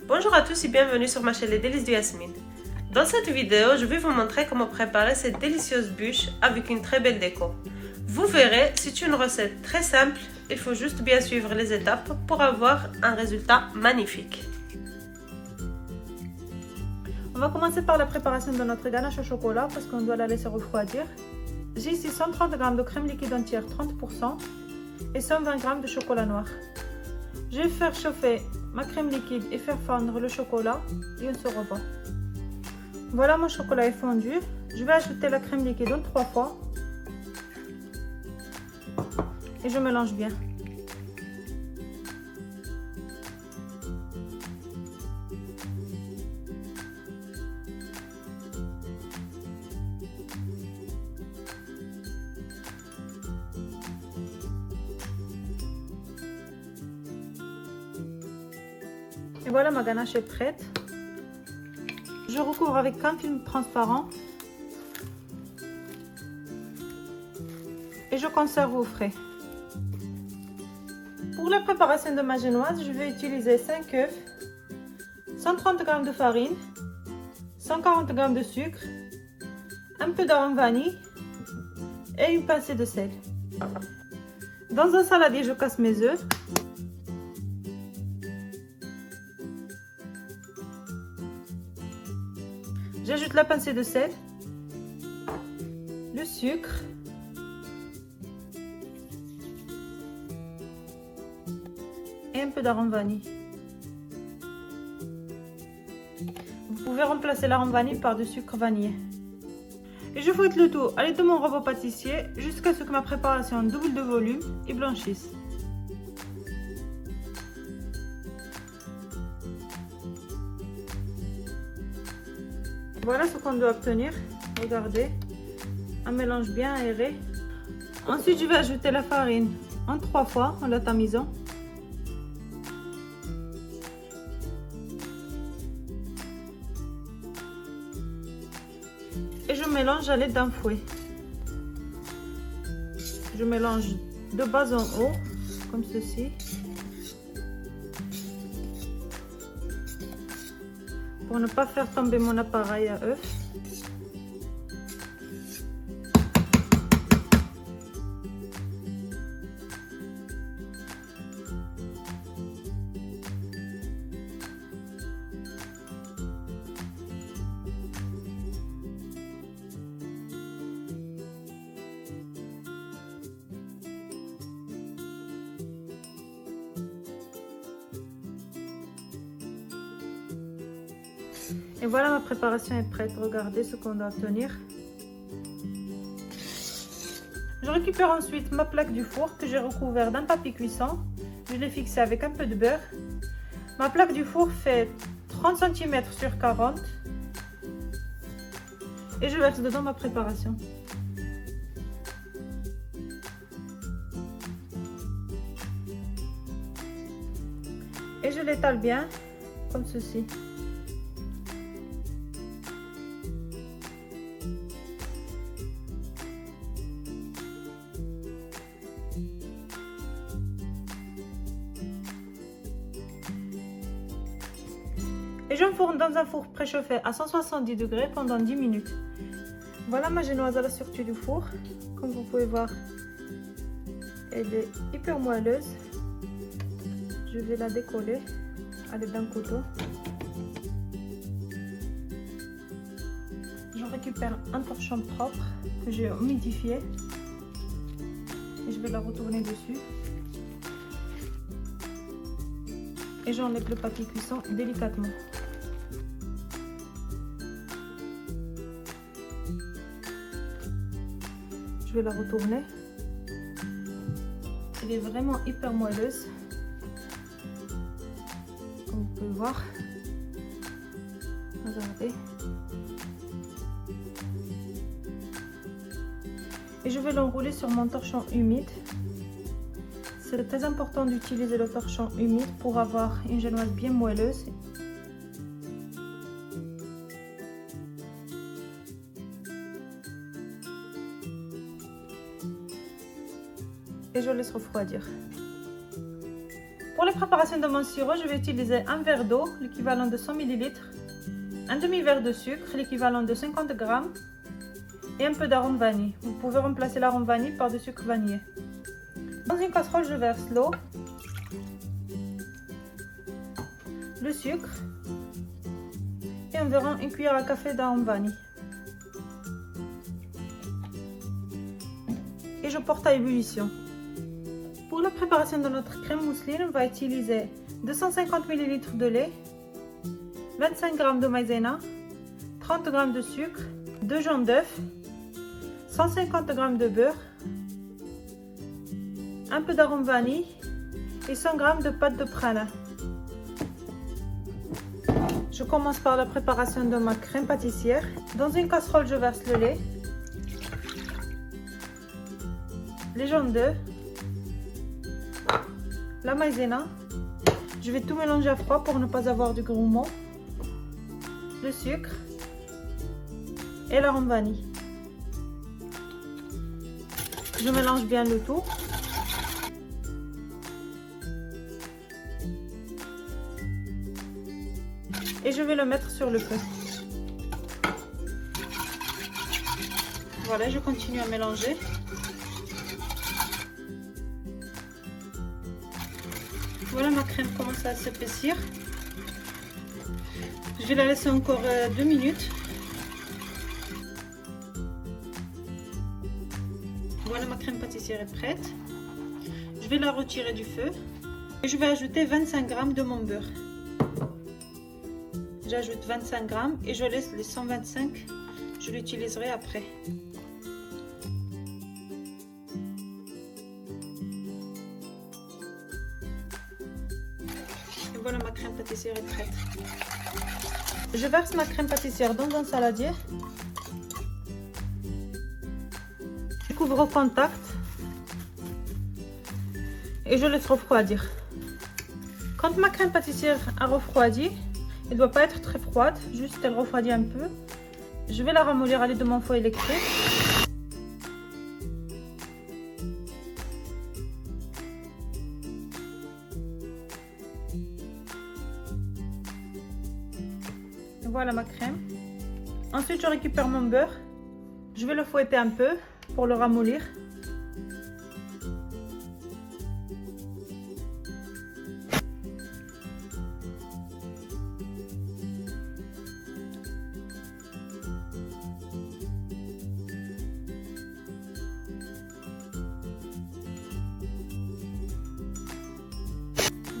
Bonjour à tous et bienvenue sur ma chaîne Les Délices de Yasmine. Dans cette vidéo, je vais vous montrer comment préparer cette délicieuse bûche avec une très belle déco. Vous verrez, c'est une recette très simple, il faut juste bien suivre les étapes pour avoir un résultat magnifique. On va commencer par la préparation de notre ganache au chocolat parce qu'on doit la laisser refroidir. J'ai ici 130 g de crème liquide entière 30% et 120 g de chocolat noir. Je vais faire chauffer ma crème liquide et faire fondre le chocolat et on se revoit. Voilà, mon chocolat est fondu. Je vais ajouter la crème liquide en 3 fois et je mélange bien. Et voilà, ma ganache est prête. Je recouvre avec un film transparent et je conserve au frais. Pour la préparation de ma génoise, je vais utiliser 5 œufs, 130 g de farine, 140 g de sucre, un peu d'arôme vanille et une pincée de sel. Dans un saladier, je casse mes œufs. J'ajoute la pincée de sel, le sucre et un peu d'arôme vanille. Vous pouvez remplacer l'arôme vanille par du sucre vanillé. Et je fouette le tout à l'aide de mon robot pâtissier jusqu'à ce que ma préparation double de volume et blanchisse. Voilà ce qu'on doit obtenir. Regardez, un mélange bien aéré. Ensuite, je vais ajouter la farine en 3 fois en la tamisant. Et je mélange à l'aide d'un fouet. Je mélange de bas en haut, comme ceci. Pour ne pas faire tomber mon appareil à œufs. Et voilà, ma préparation est prête. Regardez ce qu'on doit obtenir. Je récupère ensuite ma plaque du four que j'ai recouvert d'un papier cuisson. Je l'ai fixée avec un peu de beurre. Ma plaque du four fait 30 cm sur 40. Et je verse dedans ma préparation. Et je l'étale bien, comme ceci. Et j'enfourne dans un four préchauffé à 170 degrés pendant 10 minutes. Voilà ma génoise à la sortie du four. Comme vous pouvez voir, elle est hyper moelleuse. Je vais la décoller à l'aide d'un couteau. Je récupère un torchon propre que j'ai humidifié. Et je vais la retourner dessus. Et j'enlève le papier cuisson délicatement. Je vais la retourner. Elle est vraiment hyper moelleuse. Comme vous pouvez voir. Regardez. Et je vais l'enrouler sur mon torchon humide. C'est très important d'utiliser le torchon humide pour avoir une génoise bien moelleuse. Et je laisse refroidir. Pour Pour la préparation de mon sirop, je vais utiliser un verre d'eau, l'équivalent de 100 ml, un demi-verre de sucre, l'équivalent de 50 g, et un peu d'arôme vanille. Vous pouvez remplacer l'arôme vanille par du sucre vanillé. Dans une casserole, je verse l'eau, le sucre et environ une cuillère à café d'arôme vanille. Et je porte à ébullition. Pour la préparation de notre crème mousseline, on va utiliser 250 ml de lait, 25 g de maïzena, 30 g de sucre, 2 jaunes d'œufs, 150 g de beurre, un peu d'arôme vanille et 100 g de pâte de pralin. Je commence par la préparation de ma crème pâtissière. Dans une casserole, je verse le lait, les jaunes d'œufs, la maïzena. Je vais tout mélanger à froid pour ne pas avoir du grumeau, le sucre et l'arôme vanille. Je mélange bien le tout. Et je vais le mettre sur le feu. Voilà, je continue à mélanger. Voilà, ma crème commence à s'épaissir. Je vais la laisser encore 2 minutes. Voilà, ma crème pâtissière est prête. Je vais la retirer du feu. Et je vais ajouter 25 g de mon beurre. J'ajoute 25 g et je laisse les 125. Je l'utiliserai après. Et voilà, ma crème pâtissière est prête. Je verse ma crème pâtissière dans un saladier. Je couvre au contact et je laisse refroidir. Quand ma crème pâtissière a refroidi, elle ne doit pas être très froide, juste elle refroidit un peu. Je vais la ramollir à l'aide de mon fouet électrique. Voilà ma crème. Ensuite, je récupère mon beurre. Je vais le fouetter un peu pour le ramollir.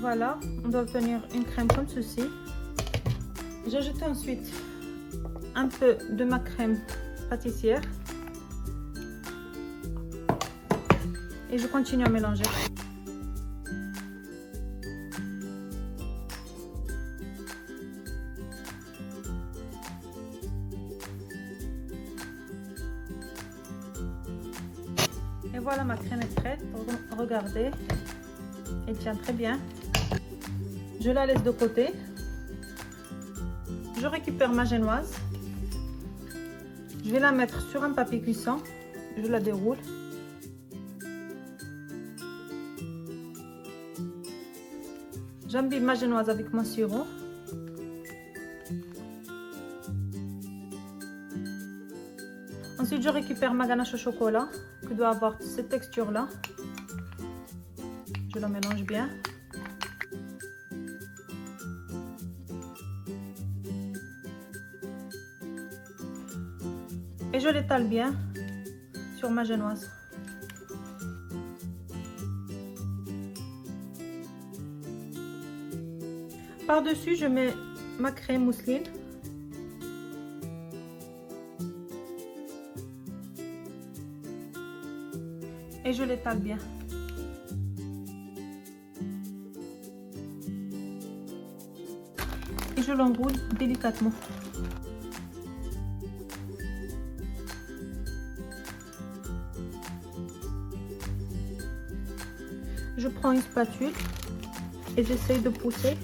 Voilà, on doit obtenir une crème comme ceci. J'ajoute ensuite un peu de ma crème pâtissière et je continue à mélanger. Et voilà, ma crème est prête. Regardez, elle tient très bien. Je la laisse de côté. Je récupère ma génoise. Je vais la mettre sur un papier cuisson. Je la déroule. J'imbibe ma génoise avec mon sirop. Ensuite, je récupère ma ganache au chocolat qui doit avoir cette texture-là. Je la mélange bien. Et je l'étale bien sur ma génoise. Par-dessus, je mets ma crème mousseline. Et je l'étale bien. Et je l'enroule délicatement. Je prends une spatule et j'essaye de pousser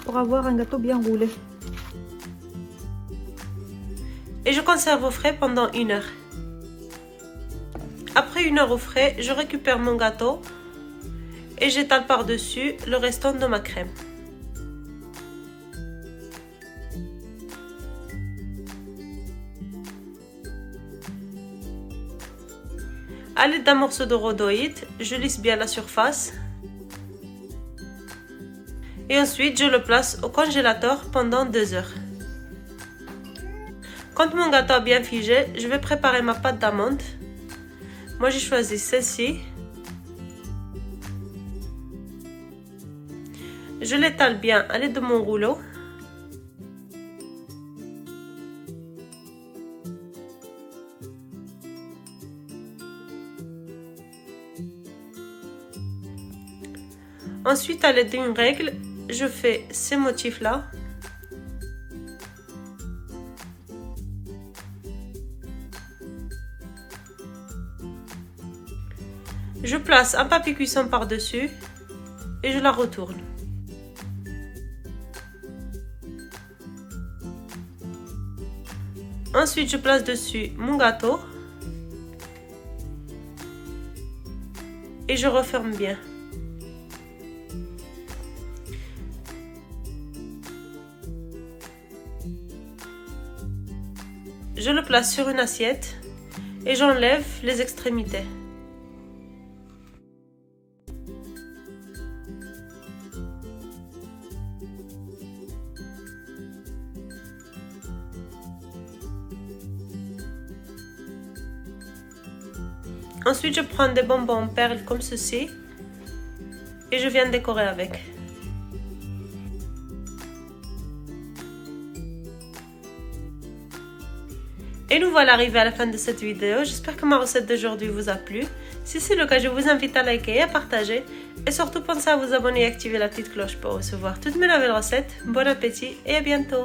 pour avoir un gâteau bien roulé. Et je conserve au frais pendant 1 heure. Après 1 heure au frais, je récupère mon gâteau et j'étale par-dessus le restant de ma crème. À l'aide d'un morceau de rhodoïde, je lisse bien la surface. Et ensuite, je le place au congélateur pendant 2 heures. Quand mon gâteau a bien figé, je vais préparer ma pâte d'amande. Moi, j'ai choisi celle-ci. Je l'étale bien à l'aide de mon rouleau. Ensuite, à l'aide d'une règle, je fais ces motifs-là. Je place un papier cuisson par-dessus et je la retourne. Ensuite, je place dessus mon gâteau et je referme bien. Je le place sur une assiette et j'enlève les extrémités. Ensuite, je prends des bonbons en perles comme ceci et je viens décorer avec. Et nous voilà arrivés à la fin de cette vidéo. J'espère que ma recette d'aujourd'hui vous a plu. Si c'est le cas, je vous invite à liker et à partager. Et surtout, pensez à vous abonner et activer la petite cloche pour recevoir toutes mes nouvelles recettes. Bon appétit et à bientôt!